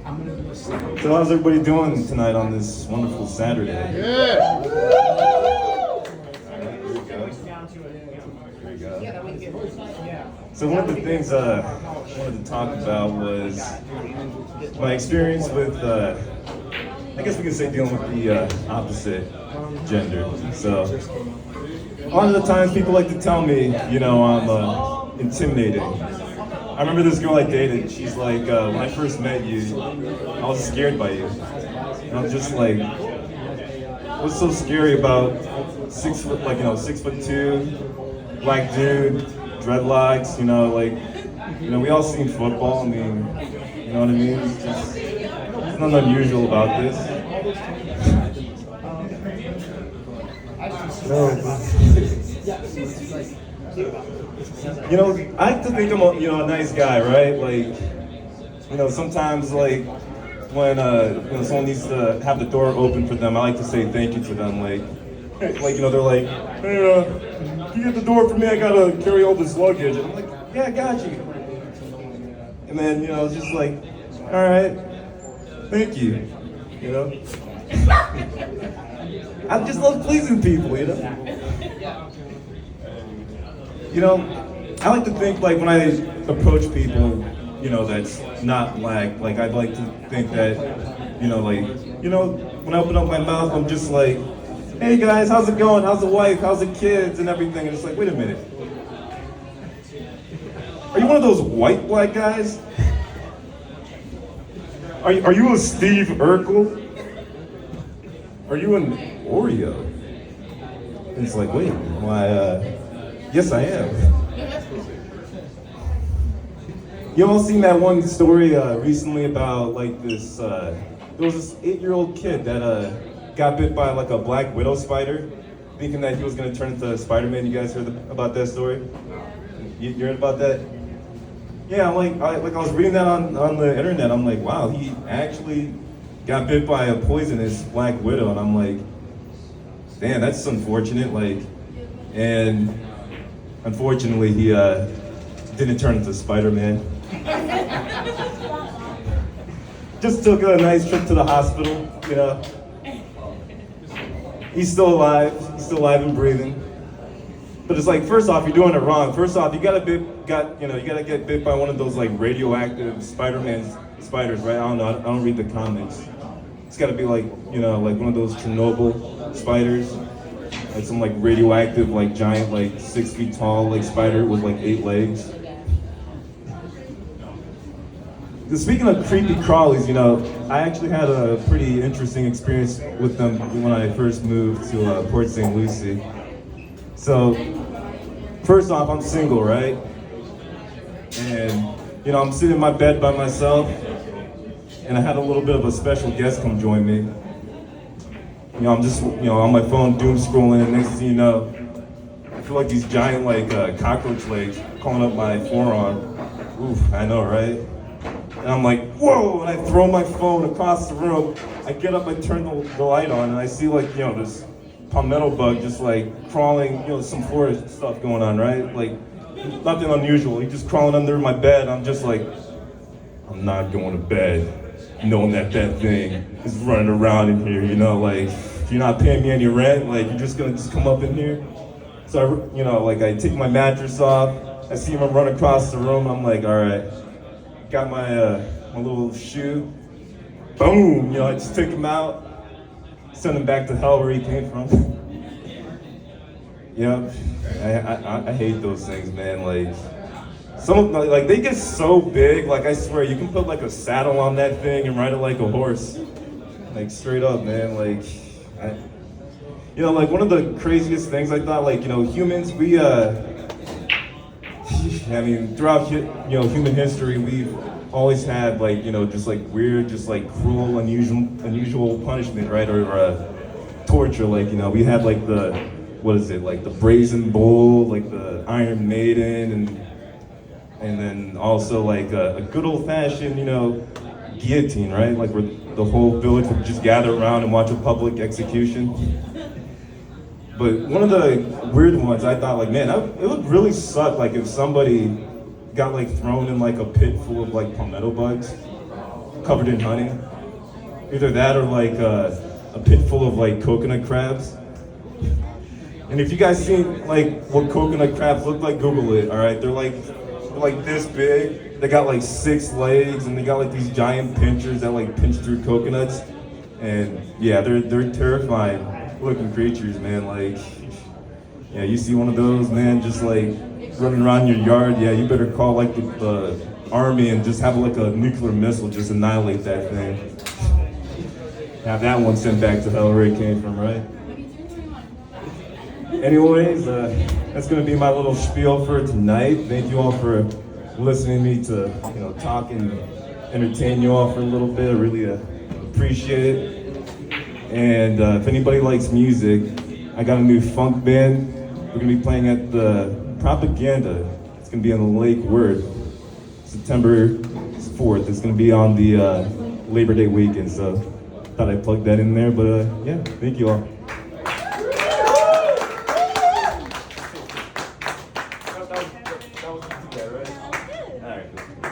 So how's everybody doing tonight on this wonderful Saturday? Yeah. There you go. So one of the things I wanted to talk about was my experience with, I guess we can say dealing with the opposite gender. So a lot of the times people like to tell me, you know, I'm intimidating. I remember this girl I dated, she's like, when I first met you, I was scared by you. And I'm just like, what's so scary about 6 foot, like, 6'2", black dude, dreadlocks, we all seen football, I mean, you know what I mean? There's nothing unusual about this. I like to think I'm a nice guy, right? Like, sometimes like when someone needs to have the door open for them, I like to say thank you to them. Like they're like, hey, can you get the door for me? I gotta carry all this luggage. And I'm like, yeah, I got you. And then it's just like, all right, thank you. I just love pleasing people, I like to think like when I approach people, that's not black, like I'd like to think that, when I open up my mouth, I'm just like, hey guys, how's it going? How's the wife? How's the kids? And everything. And it's like, wait a minute. Are you one of those white black guys? Are you a Steve Urkel? Are you an Oreo? And it's like, wait, why, yes I am. You all seen that one story recently about like this, there was this 8-year-old kid that got bit by like a black widow spider, thinking that he was gonna turn into Spider-Man. You guys heard about that story? You heard about that? Yeah, I was reading that on the internet. I'm like, wow, he actually got bit by a poisonous black widow, and I'm like, damn, that's unfortunate. Like, and unfortunately, he didn't turn into Spider-Man. Just took a nice trip to the hospital. He's still alive. He's still alive and breathing. But it's like, first off, you're doing it wrong. First off, you gotta get bit by one of those like radioactive Spider-Man spiders, right? I don't know. I don't read the comics. It's gotta be like, like one of those Chernobyl spiders, like some like radioactive, like giant, like 6 feet tall, like spider with like 8 legs. Speaking of creepy crawlies, I actually had a pretty interesting experience with them when I first moved to Port St. Lucie. So, first off, I'm single, right? And, I'm sitting in my bed by myself, and I had a little bit of a special guest come join me. I'm just, on my phone doom scrolling, and next thing you know, I feel like these giant, like, cockroach legs crawling up my forearm. Oof, I know, right? And I'm like, whoa, and I throw my phone across the room. I get up, I turn the light on, and I see like, this palmetto bug just like crawling, some forest stuff going on, right? Like, nothing unusual. He's just crawling under my bed. I'm just like, I'm not going to bed knowing that thing is running around in here, like, if you're not paying me any rent, like, you're just gonna come up in here. So, I take my mattress off, I see him run across the room, I'm like, all right. Got my little shoe, boom, I just take him out, send him back to hell where he came from. I hate those things, man. Like, like they get so big, like I swear, you can put like a saddle on that thing and ride it like a horse. Like straight up, man, like, like one of the craziest things I thought, like, humans, we, I mean, throughout human history, we've always had like just like weird, just like cruel, unusual punishment, right? Or torture. Like we had like the like the brazen bull, like the Iron Maiden, and then also like a good old fashioned guillotine, right? Like where the whole village would just gather around and watch a public execution. But one of the weird ones, I thought, like, man, it would really suck, like, if somebody got, like, thrown in, like, a pit full of, like, palmetto bugs. covered in honey. Either that or like a pit full of like coconut crabs. And if you guys seen like what coconut crabs look like, Google it. All right, they're like this big. They got like 6 legs, and they got like these giant pinchers that like pinch through coconuts. And yeah, they're terrifying looking creatures, man. Like, yeah, you see one of those, man, just like running around your yard. Yeah, you better call like the army and just have like a nuclear missile just annihilate that thing. Have that one sent back to hell where it came from, right? Anyways, that's gonna be my little spiel for tonight. Thank you all for listening to me to talk and entertain you all for a little bit. I really appreciate it. And if anybody likes music, I got a new funk band. We're gonna be playing at the Propaganda. It's gonna be on the Lake Worth, September 4th. It's gonna be on the Labor Day weekend. So thought I'd plug that in there. But yeah, thank you all. That was right? All right, cool.